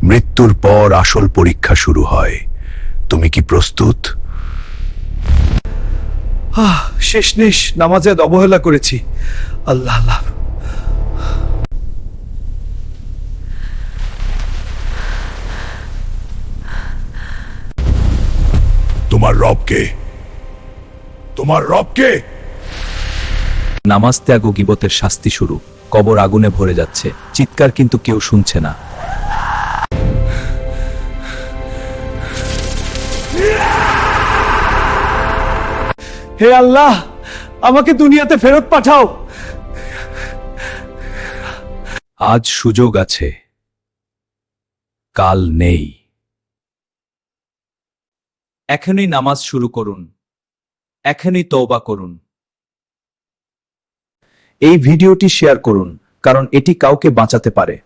মৃত্যুর পর আসল পরীক্ষা শুরু হয়। তুমি কি প্রস্তুত? শেষনিশ নামাজে অবহেলা করেছি। আল্লাহ আল্লাহ। তোমার রবকে, তোমার রবকে। নামাজ ত্যাগ ও গীবতের শাস্তি শুরু। কবর আগুনে ভরে যাচ্ছে, চিৎকার কিন্তু কেউ শুনছে না। হে আল্লাহ, আমাকে দুনিয়াতে ফেরত পাঠাও। আজ সুযোগ আছে, কাল নেই। এখনই নামাজ শুরু করুন, এখনই তওবা করুন। এই ভিডিওটি শেয়ার করুন, কারণ এটি কাউকে বাঁচাতে পারে।